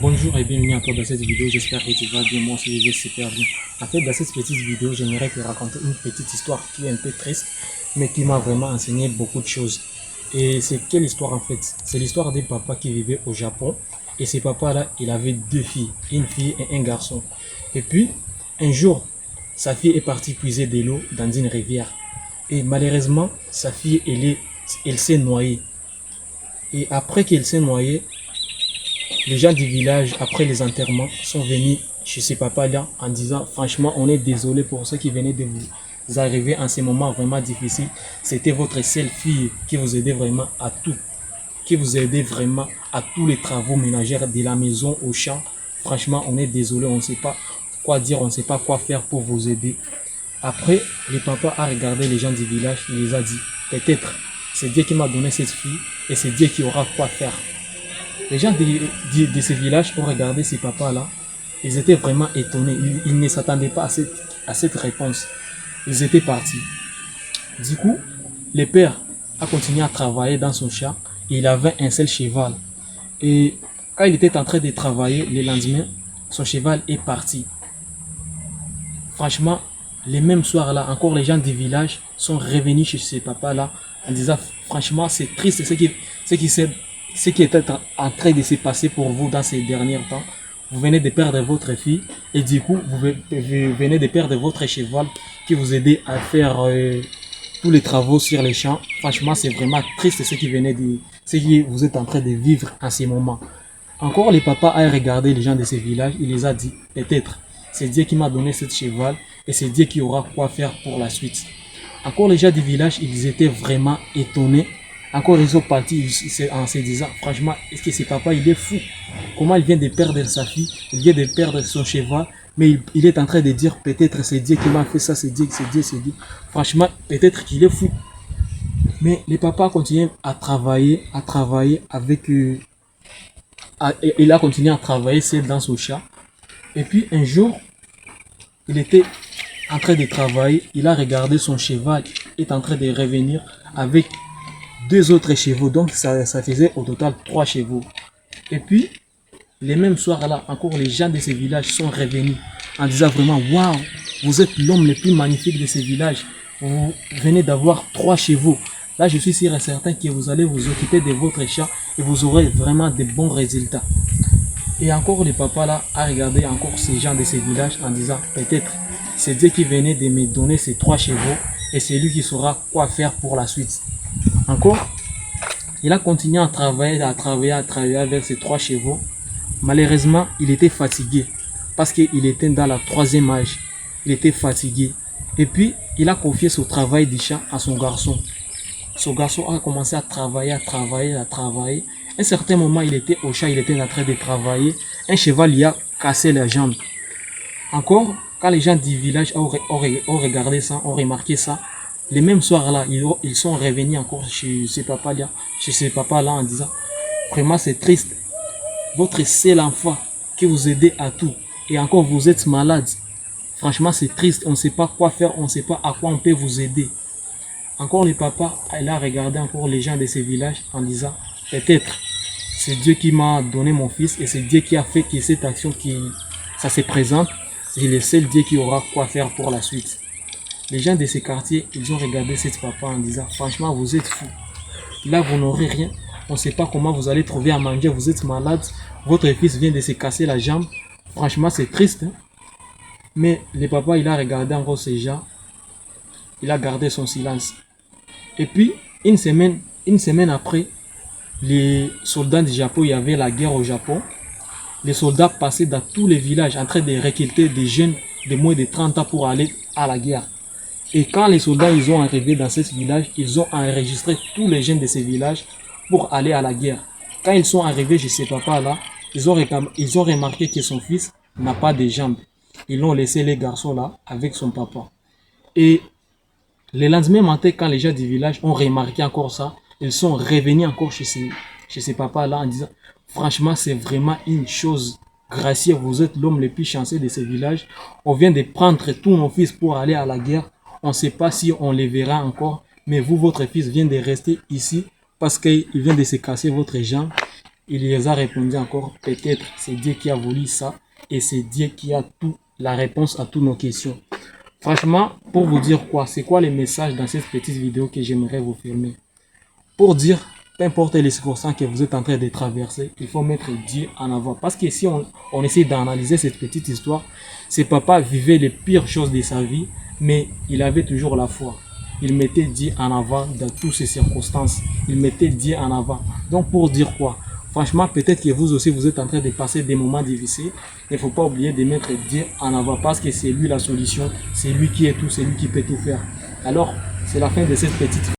Bonjour et bienvenue à toi dans cette vidéo, j'espère que tu vas bien, moi aussi je vais super bien. En fait, dans cette petite vidéo, j'aimerais te raconter une petite histoire qui est un peu triste, mais qui m'a vraiment enseigné beaucoup de choses. Et c'est quelle histoire en fait? C'est l'histoire d'un papa qui vivait au Japon, et ce papa-là, il avait deux filles, une fille et un garçon. Et puis, un jour, sa fille est partie puiser de l'eau dans une rivière. Et malheureusement, sa fille, elle s'est noyée. Et après qu'elle s'est noyée, les gens du village, après les enterrements, sont venus chez ce papa-là en disant franchement, on est désolé pour ce qui venait de vous arriver en ces moments vraiment difficiles. C'était votre seule fille qui vous aidait vraiment à tout, qui vous aidait vraiment à tous les travaux ménagers de la maison au champ. Franchement, on est désolé, on ne sait pas quoi dire, on ne sait pas quoi faire pour vous aider. Après, le papa a regardé les gens du village, il les a dit, peut-être c'est Dieu qui m'a donné cette fille et c'est Dieu qui aura quoi faire. Les gens de ce village ont regardé ces papas-là. Ils étaient vraiment étonnés. Ils ne s'attendaient pas à cette réponse. Ils étaient partis. Du coup, le père a continué à travailler dans son champ. Il avait un seul cheval. Et quand il était en train de travailler, le lendemain, son cheval est parti. Franchement, les mêmes soirs-là, encore les gens du village sont revenus chez ces papas-là en disant franchement, c'est triste ce qui est en train de se passer pour vous dans ces derniers temps. Vous venez de perdre votre fille et du coup, vous venez de perdre votre cheval qui vous aidait à faire tous les travaux sur les champs. Franchement, c'est vraiment triste ce que vous êtes en train de vivre en ce moment. Encore, le papa a regardé les gens de ce village, il les a dit, peut-être, c'est Dieu qui m'a donné ce cheval et c'est Dieu qui aura quoi faire pour la suite. Encore, les gens du village, ils étaient vraiment étonnés. Encore, ils sont partis en se disant, franchement, est-ce que ce papa, il est fou? Comment il vient de perdre sa fille, il vient de perdre son cheval, mais il est en train de dire, peut-être c'est Dieu qui m'a fait ça, c'est Dieu, c'est Dieu, c'est Dieu. Franchement, peut-être qu'il est fou. Mais le papa continue à travailler avec il a continué à travailler seul dans son chat. Et puis un jour, il était en train de travailler, il a regardé son cheval, est en train de revenir avec deux autres chevaux. Donc ça faisait au total 3 chevaux. Et puis, les mêmes soirs là, encore les gens de ce village sont revenus en disant vraiment, waouh, vous êtes l'homme le plus magnifique de ce village. Vous venez d'avoir 3 chevaux. Là, je suis sûr et certain que vous allez vous occuper de votre chat et vous aurez vraiment de bons résultats. Et encore le papa là a regardé encore ces gens de ces villages en disant, peut-être c'est Dieu qui venait de me donner ces 3 chevaux et c'est lui qui saura quoi faire pour la suite. Encore, il a continué à travailler avec ces 3 chevaux. Malheureusement, il était fatigué parce qu'il était dans la 3e âge. Il était fatigué. Et puis, il a confié son travail du champ à son garçon. Son garçon a commencé à travailler. À un certain moment, il était au champ, il était en train de travailler. Un cheval lui a cassé la jambe. Encore, quand les gens du village ont regardé ça, ont remarqué ça, les mêmes soirs là, ils sont revenus encore chez ces papas-là en disant, vraiment c'est triste, votre seul enfant qui vous aidait à tout, et encore vous êtes malade. Franchement c'est triste, on ne sait pas quoi faire, on ne sait pas à quoi on peut vous aider. Encore le papa, il a regardé encore les gens de ces villages en disant, peut-être c'est Dieu qui m'a donné mon fils et c'est Dieu qui a fait que cette action ça se présente. C'est le seul Dieu qui aura quoi faire pour la suite. Les gens de ces quartiers, ils ont regardé cet papa en disant, franchement, vous êtes fou. Là, vous n'aurez rien. On ne sait pas comment vous allez trouver à manger. Vous êtes malade. Votre fils vient de se casser la jambe. Franchement, c'est triste. Hein? Mais le papa, il a regardé encore ces gens. Il a gardé son silence. Et puis, une semaine après, les soldats du Japon, il y avait la guerre au Japon. Les soldats passaient dans tous les villages en train de recruter des jeunes de moins de 30 ans pour aller à la guerre. Et quand les soldats ils ont arrivé dans ce village, ils ont enregistré tous les jeunes de ces villages pour aller à la guerre. Quand ils sont arrivés chez ces papas-là, ils ont remarqué que son fils n'a pas de jambes. Ils l'ont laissé les garçons là avec son papa. Et le lendemain matin, quand les gens du village ont remarqué encore ça, ils sont revenus encore chez ces papas-là en disant, franchement, c'est vraiment une chose gracieuse. Vous êtes l'homme le plus chanceux de ce village. On vient de prendre tous nos fils pour aller à la guerre. On ne sait pas si on les verra encore. Mais vous, votre fils vient de rester ici parce qu'il vient de se casser votre jambe. Il les a répondu encore, peut-être c'est Dieu qui a voulu ça et c'est Dieu qui a tout la réponse à toutes nos questions. Franchement, pour vous dire quoi, c'est quoi les messages dans cette petite vidéo que j'aimerais vous filmer? Pour dire, peu importe les circonstances que vous êtes en train de traverser, il faut mettre Dieu en avant. Parce que si on essaie d'analyser cette petite histoire, ce papa vivait les pires choses de sa vie, mais il avait toujours la foi. Il mettait Dieu en avant dans toutes ces circonstances. Il mettait Dieu en avant. Donc pour dire quoi? Franchement, peut-être que vous aussi, vous êtes en train de passer des moments difficiles. Il ne faut pas oublier de mettre Dieu en avant parce que c'est lui la solution. C'est lui qui est tout, c'est lui qui peut tout faire. Alors, c'est la fin de cette petite